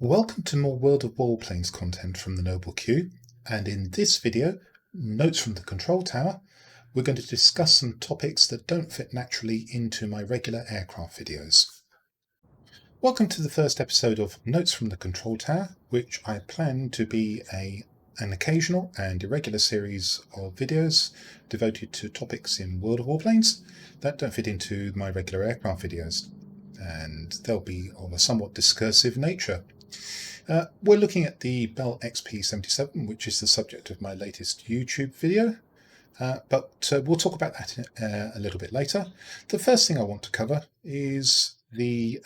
Welcome to more World of Warplanes content from the Noble Queue, and in this video, Notes from the Control Tower, we're going to discuss some topics that don't fit naturally into my regular aircraft videos. Welcome to the first episode of Notes from the Control Tower, which I plan to be an occasional and irregular series of videos devoted to topics in World of Warplanes that don't fit into my regular aircraft videos, and they'll be of a somewhat discursive nature. We're looking at the Bell XP77, which is the subject of my latest YouTube video, but we'll talk about that a little bit later. The first thing I want to cover is the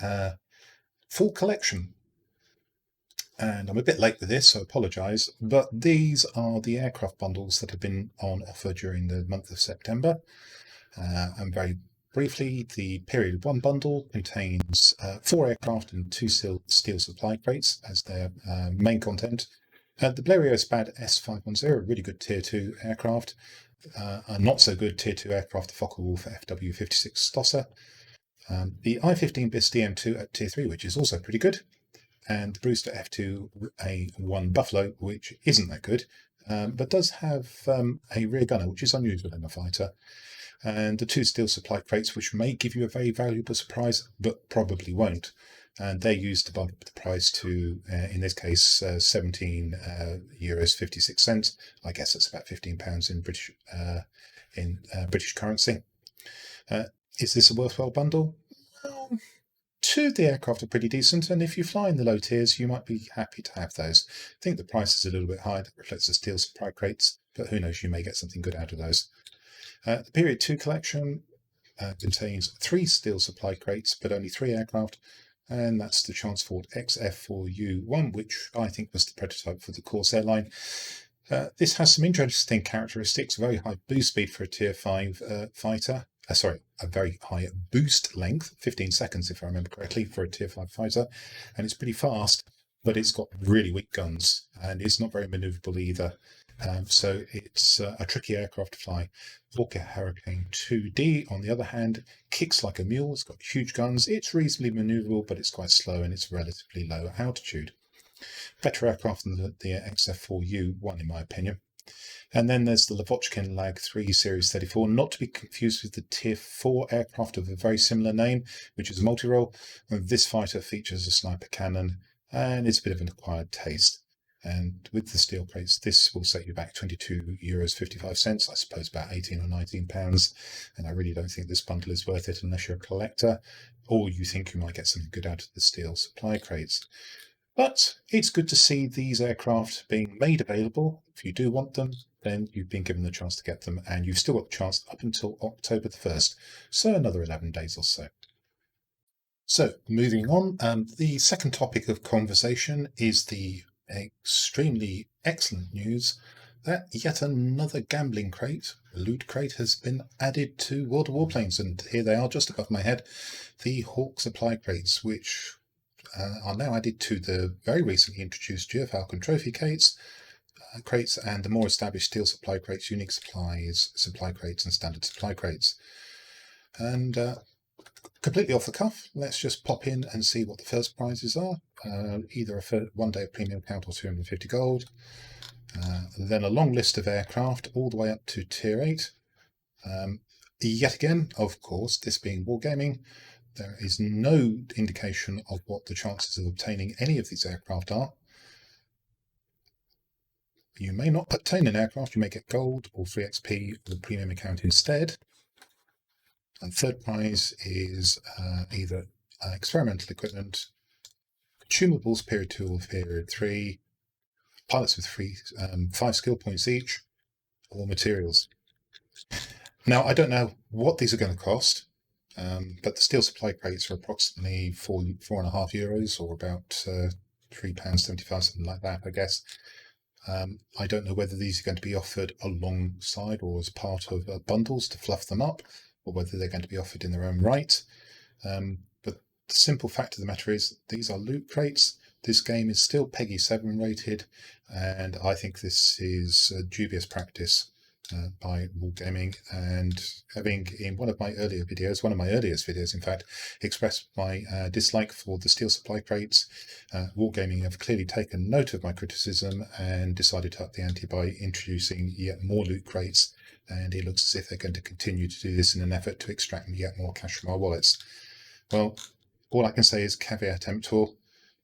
full collection. And I'm a bit late with this, so I apologise, but these are the aircraft bundles that have been on offer during the month of September. And very briefly, the Period 1 bundle contains 4 aircraft and 2 steel supply crates as their main content. The Blériot SPAD S510, a really good Tier 2 aircraft. A not so good Tier 2 aircraft, the Focke-Wulf FW56 Stosser. The I-15 BIS DM2 at Tier 3, which is also pretty good. And the Brewster F2A1 Buffalo, which isn't that good, but does have a rear gunner, which is unusual in a fighter. And the 2 steel supply crates, which may give you a very valuable surprise, but probably won't. And they're used to bump up the price to, in this case, 17 euros 56 cents. I guess that's about £15 in British currency. Is this a worthwhile bundle? Well, 2 of the aircraft are pretty decent, and if you fly in the low tiers, you might be happy to have those. I think the price is a little bit high. That reflects the steel supply crates, but who knows, you may get something good out of those. The Period 2 collection contains 3 steel supply crates, but only 3 aircraft, and that's the Chanceford XF4U1, which I think was the prototype for the Corsair line. This has some interesting characteristics: very high boost speed for a Tier 5 fighter. A very high boost length, 15 seconds if I remember correctly, for a Tier 5 fighter, and it's pretty fast, but it's got really weak guns, and it's not very manoeuvrable either. So it's a tricky aircraft to fly. Hawker Hurricane 2D, on the other hand, kicks like a mule. It's got huge guns. It's reasonably manoeuvrable, but it's quite slow, and it's relatively low altitude. Better aircraft than the XF4U1, in my opinion. And then there's the Lavochkin Lag 3 Series 34, not to be confused with the Tier 4 aircraft of a very similar name, which is a multi-role. This fighter features a sniper cannon, and it's a bit of an acquired taste. And with the steel crates, this will set you back 22 euros 55 cents, I suppose about 18 or 19 pounds. And I really don't think this bundle is worth it unless you're a collector, or you think you might get something good out of the steel supply crates. But it's good to see these aircraft being made available. If you do want them, then you've been given the chance to get them, and you've still got the chance up until October the 1st, so another 11 days or so. So, moving on, the second topic of conversation is the extremely excellent news that yet another gambling crate, loot crate, has been added to World of Warplanes, and here they are just above my head, the Hawk supply crates, which are now added to the very recently introduced Falcon trophy crates and the more established steel supply crates, unique supply crates, and standard supply crates. And completely off the cuff, let's just pop in and see what the first prizes are. Either a 1 day of premium count or 250 gold. Then a long list of aircraft all the way up to Tier 8. Yet again, of course, this being wargaming, there is no indication of what the chances of obtaining any of these aircraft are. You may not obtain an aircraft, you may get gold or free XP or the premium account instead. And third prize is either experimental equipment, consumables Period 2 or Period 3, pilots with 5 skill points each, or materials. Now, I don't know what these are going to cost, but the steel supply crates are approximately €4.5, or about £3.75, something like that, I guess. I don't know whether these are going to be offered alongside or as part of bundles to fluff them up, or whether they're going to be offered in their own right. But the simple fact of the matter is, these are loot crates. This game is still PEGI 7 rated, and I think this is a dubious practice. by Wargaming, and having in one of my earliest videos in fact, expressed my dislike for the steel supply crates. Wargaming have clearly taken note of my criticism and decided to up the ante by introducing yet more loot crates, and it looks as if they're going to continue to do this in an effort to extract yet more cash from our wallets. Well, all I can say is caveat emptor,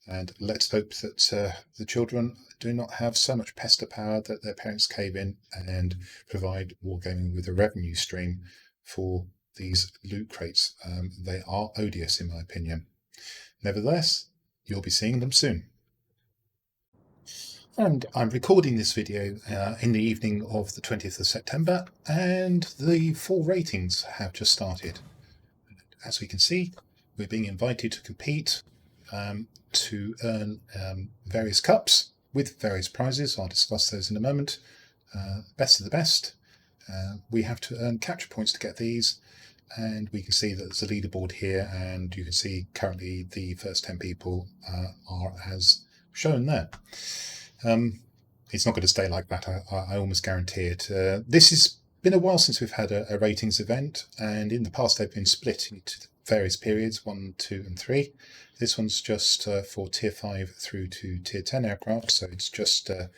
and let's hope that the children do not have so much pester power that their parents cave in and provide Wargaming with a revenue stream for these loot crates. They are odious in my opinion. Nevertheless, you'll be seeing them soon. And I'm recording this video in the evening of the 20th of September, and the fall ratings have just started. As we can see, we're being invited to compete to earn various cups with various prizes. I'll discuss those in a moment. Best of the best. We have to earn capture points to get these, and we can see that there's a leaderboard here, and you can see currently the first 10 people are as shown there. It's not going to stay like that, I almost guarantee it. This has been a while since we've had a ratings event, and in the past they've been split into various periods, 1, 2 and 3. This one's just for tier 5 through to tier 10 aircraft, so it's just a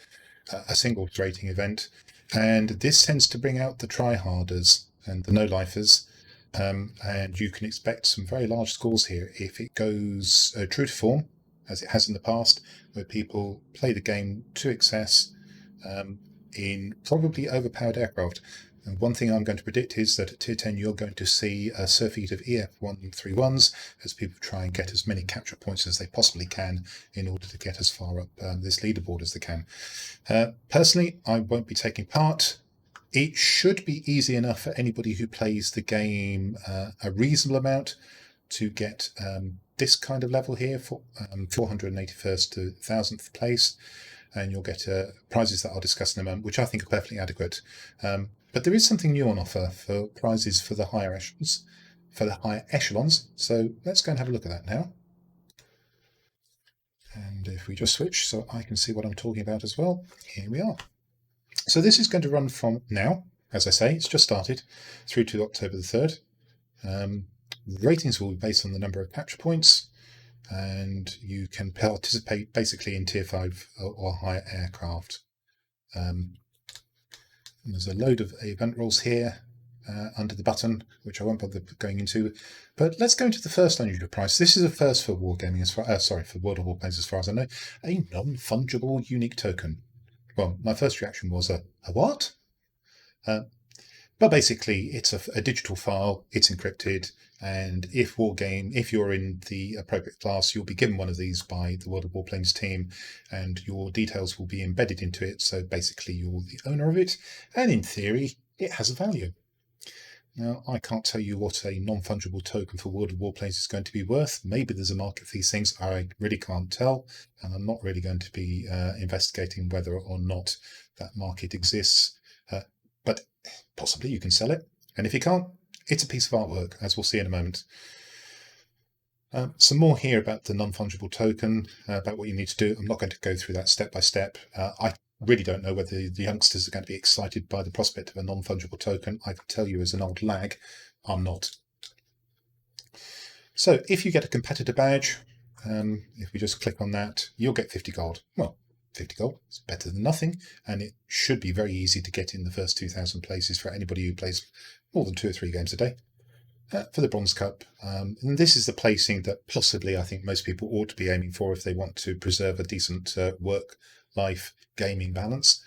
single rating event, and this tends to bring out the tryharders and the no-lifers, and you can expect some very large scores here if it goes true to form, as it has in the past, where people play the game to excess in probably overpowered aircraft. And one thing I'm going to predict is that at tier 10 you're going to see a surfeit of EF-131s as people try and get as many capture points as they possibly can in order to get as far up this leaderboard as they can. Personally, I won't be taking part. It should be easy enough for anybody who plays the game a reasonable amount to get this kind of level here for 481st to 1000th place, and you'll get prizes that I'll discuss in a moment, which I think are perfectly adequate. But there is something new on offer for prizes for the higher echelons. So let's go and have a look at that now. And if we just switch so I can see what I'm talking about as well, here we are. So this is going to run from now, as I say, it's just started, through to October the 3rd. The ratings will be based on the number of capture points, and you can participate basically in tier 5 or higher aircraft. And there's a load of event rules here under the button, which I won't bother going into. But let's go into the first unusual prize. This is a first for Wargaming, for World of Warplanes, as far as I know. A non-fungible unique token. Well, my first reaction was a what? But basically, it's a digital file. It's encrypted, and if you're in the appropriate class, you'll be given one of these by the World of Warplanes team, and your details will be embedded into it. So basically, you're the owner of it, and in theory, it has a value. Now, I can't tell you what a non-fungible token for World of Warplanes is going to be worth. Maybe there's a market for these things. I really can't tell, and I'm not really going to be investigating whether or not that market exists. But possibly you can sell it, and if you can't, it's a piece of artwork, as we'll see in a moment. Some more here about the non-fungible token, about what you need to do. I'm not going to go through that step by step. I really don't know whether the youngsters are going to be excited by the prospect of a non-fungible token. I can tell you as an old lag, I'm not. So if you get a competitor badge, if we just click on that, you'll get 50 gold. Well, 50 gold is better than nothing, and it should be very easy to get in the first 2,000 places for anybody who plays more than 2 or 3 games a day. For the Bronze Cup, and this is the placing that possibly I think most people ought to be aiming for if they want to preserve a decent work-life gaming balance.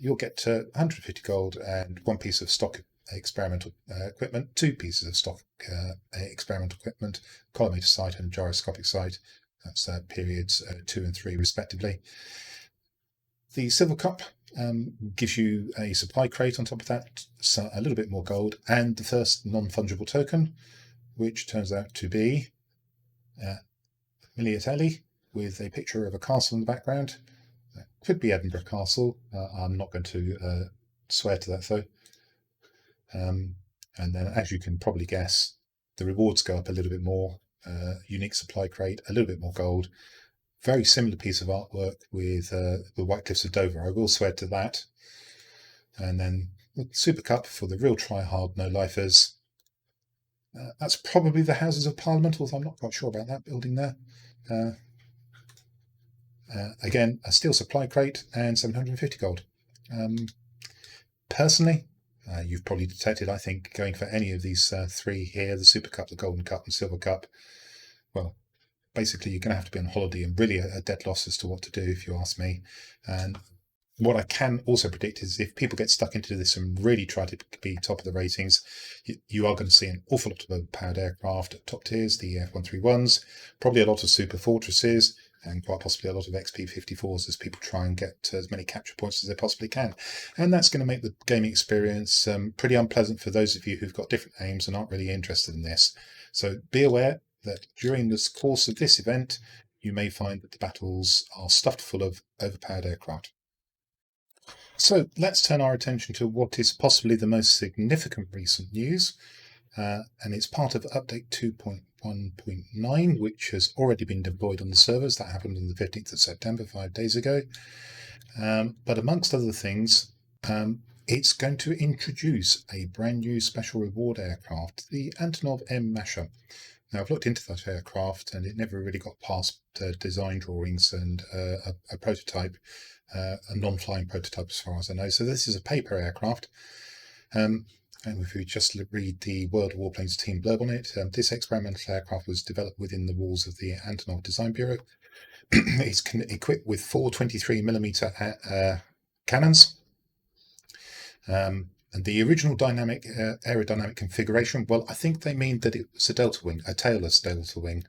You'll get 150 gold and 1 piece of stock experimental equipment, 2 pieces of stock experimental equipment, collimator sight and gyroscopic sight. That's periods 2 and 3 respectively. The Silver Cup gives you a supply crate on top of that, so a little bit more gold, and the first non-fungible token, which turns out to be Miliatelli with a picture of a castle in the background. That could be Edinburgh Castle. I'm not going to swear to that though. And then, as you can probably guess, the rewards go up a little bit more. Unique supply crate, a little bit more gold. Very similar piece of artwork with the White Cliffs of Dover. I will swear to that. And then Super Cup for the real try-hard no-lifers. That's probably the Houses of Parliament, although I'm not quite sure about that building there. Again, a steel supply crate and 750 gold. Personally, you've probably detected, I think, going for any of these three here, the Super Cup, the Golden Cup and Silver Cup, well, basically you're going to have to be on holiday and really a dead loss as to what to do, if you ask me. And what I can also predict is if people get stuck into this and really try to be top of the ratings, you are going to see an awful lot of overpowered aircraft at top tiers, the F131s, probably a lot of Super Fortresses, and quite possibly a lot of XP54s as people try and get as many capture points as they possibly can. And that's going to make the gaming experience pretty unpleasant for those of you who've got different aims and aren't really interested in this. So be aware that during the course of this event, you may find that the battles are stuffed full of overpowered aircraft. So let's turn our attention to what is possibly the most significant recent news, and it's part of update 2.1.9, which has already been deployed on the servers. That happened on the 15th of September, 5 days ago. But amongst other things, it's going to introduce a brand new special reward aircraft, the Antonov M Masha. Now, I've looked into that aircraft and it never really got past design drawings and a prototype, a non-flying prototype as far as I know. So this is a paper aircraft. And if we just read the World of Warplanes team blurb on it, this experimental aircraft was developed within the walls of the Antonov Design Bureau. It's equipped with 4 23mm cannons. And the original aerodynamic configuration, well, I think they mean that it was a delta wing, a tailless delta wing.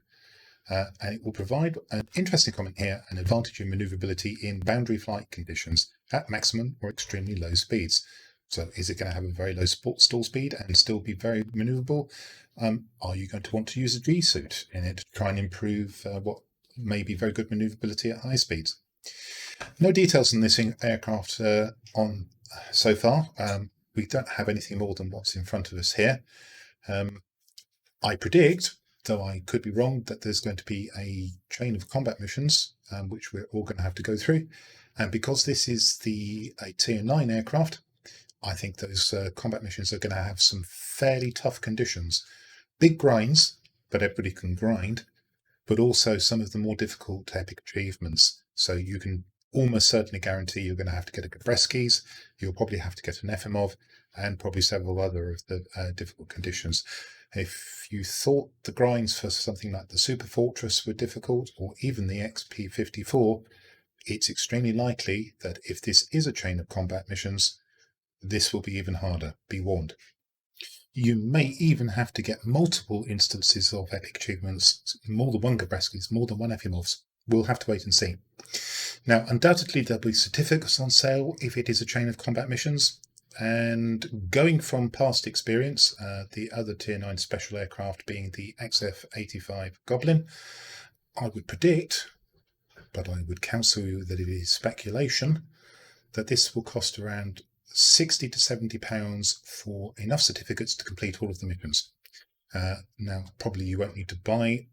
And it will provide an interesting comment here, an advantage in maneuverability in boundary flight conditions at maximum or extremely low speeds. So is it going to have a very low stall speed and still be very maneuverable? Are you going to want to use a G-suit in it to try and improve what may be very good maneuverability at high speeds? No details on this aircraft on so far. We don't have anything more than what's in front of us here. I predict, though I could be wrong, that there's going to be a chain of combat missions, which we're all going to have to go through. And because this is a Tier 9 aircraft, I think those combat missions are going to have some fairly tough conditions. Big grinds, but everybody can grind, but also some of the more difficult epic achievements. So you can almost certainly guarantee you're going to have to get a Gavreski's, you'll probably have to get an Efimov, and probably several other of the difficult conditions. If you thought the grinds for something like the Super Fortress were difficult, or even the XP54, it's extremely likely that if this is a chain of combat missions, this will be even harder. Be warned. You may even have to get multiple instances of epic achievements, more than one Gavreski's, more than one Efimovs. We'll have to wait and see. Now, undoubtedly, there'll be certificates on sale if it is a chain of combat missions. And going from past experience, the other Tier 9 special aircraft being the XF-85 Goblin, I would predict, but I would counsel you that it is speculation, that this will cost around £60 to £70 for enough certificates to complete all of the missions. Now, probably you won't need to buy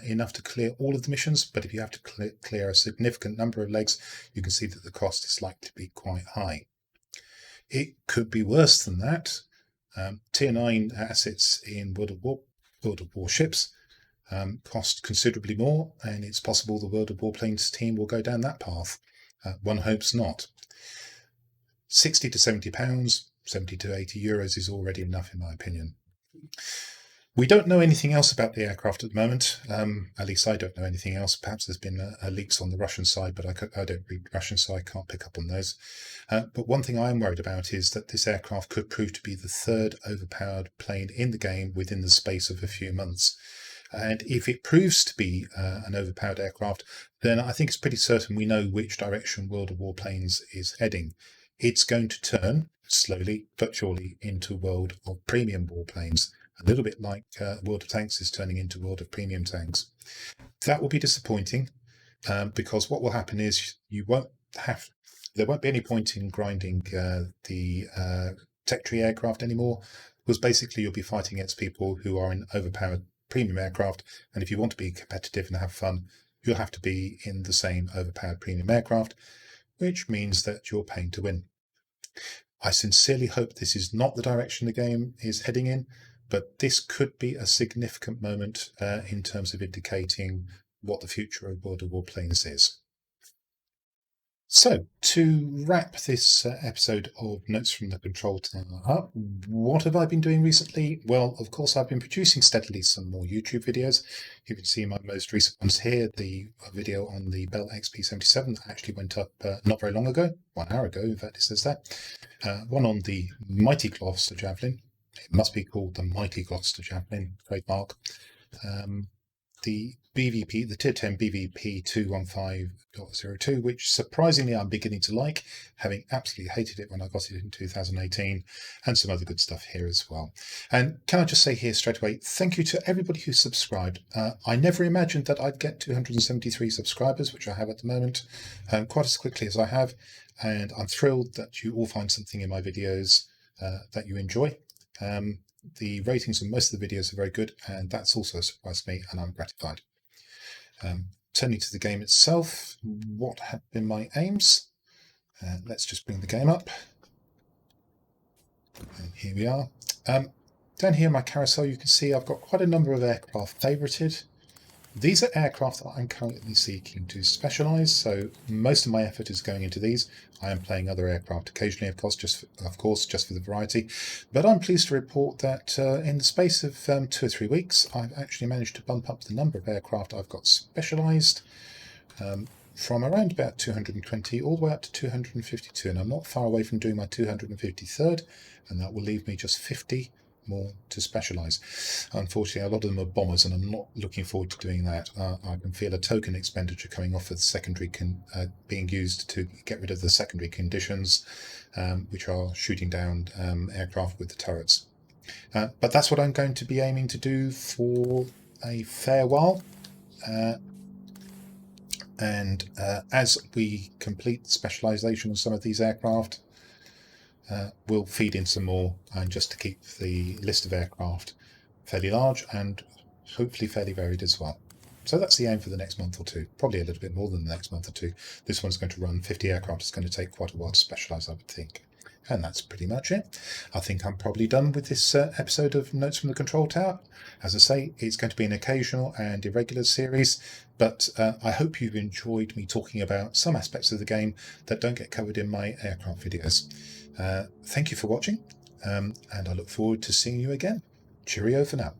enough to clear all of the missions, but if you have to clear a significant number of legs, you can see that the cost is likely to be quite high. It could be worse than that. Tier 9 assets in World of Warships cost considerably more, and it's possible the World of Warplanes team will go down that path. One hopes not. £60 to £70, 70 to €80 is already enough in my opinion. We don't know anything else about the aircraft at the moment. At least I don't know anything else. Perhaps there's been leaks on the Russian side, but I don't read Russian, so I can't pick up on those. But one thing I am worried about is that this aircraft could prove to be the third overpowered plane in the game within the space of a few months. And if it proves to be an overpowered aircraft, then I think it's pretty certain we know which direction World of Warplanes is heading. It's going to turn, slowly but surely, into World of Premium Warplanes. A little bit like World of Tanks is turning into World of Premium Tanks. That will be disappointing because what will happen is there won't be any point in grinding the tech tree aircraft anymore, because basically you'll be fighting against people who are in overpowered premium aircraft, and if you want to be competitive and have fun, you'll have to be in the same overpowered premium aircraft, which means that you're paying to win. I sincerely hope this is not the direction the game is heading in, but this could be a significant moment in terms of indicating what the future of World of Warplanes is. So, to wrap this episode of Notes from the Control Tower up, what have I been doing recently? Well, of course, I've been producing steadily some more YouTube videos. You can see my most recent ones here, the video on the Bell XP77 that actually went up not very long ago, 1 hour ago, in fact it says that. One on the Mighty Gloucester Javelin. It must be called the Mighty Gloucester Javelin, trademark. The BVP, the Tier 10 BVP 215.02, which surprisingly I'm beginning to like, having absolutely hated it when I got it in 2018, and some other good stuff here as well. And can I just say here straight away, thank you to everybody who subscribed. I never imagined that I'd get 273 subscribers, which I have at the moment, quite as quickly as I have, and I'm thrilled that you all find something in my videos that you enjoy. The ratings on most of the videos are very good, and that's also surprised me, and I'm gratified. Turning to the game itself, what have been my aims? Let's just bring the game up. And here we are. Down here in my carousel, you can see I've got quite a number of aircraft favorited. These are aircraft that I'm currently seeking to specialise, so most of my effort is going into these. I am playing other aircraft occasionally, of course, just for the variety. But I'm pleased to report that in the space of 2 or 3 weeks, I've actually managed to bump up the number of aircraft I've got specialised from around about 220 all the way up to 252. And I'm not far away from doing my 253rd, and that will leave me just 50 more to specialise. Unfortunately, a lot of them are bombers, and I'm not looking forward to doing that. I can feel a token expenditure coming off of the secondary being used to get rid of the secondary conditions, which are shooting down aircraft with the turrets. But that's what I'm going to be aiming to do for a fair while. And as we complete specialisation of some of these aircraft, we'll feed in some more, and just to keep the list of aircraft fairly large and hopefully fairly varied as well. So that's the aim for the next month or two, probably a little bit more than the next month or two. This one's going to run 50 aircraft. It's going to take quite a while to specialise, I would think. And that's pretty much it. I think I'm probably done with this episode of Notes from the Control Tower. As I say, it's going to be an occasional and irregular series, but I hope you've enjoyed me talking about some aspects of the game that don't get covered in my aircraft videos. Thank you for watching, and I look forward to seeing you again. Cheerio for now.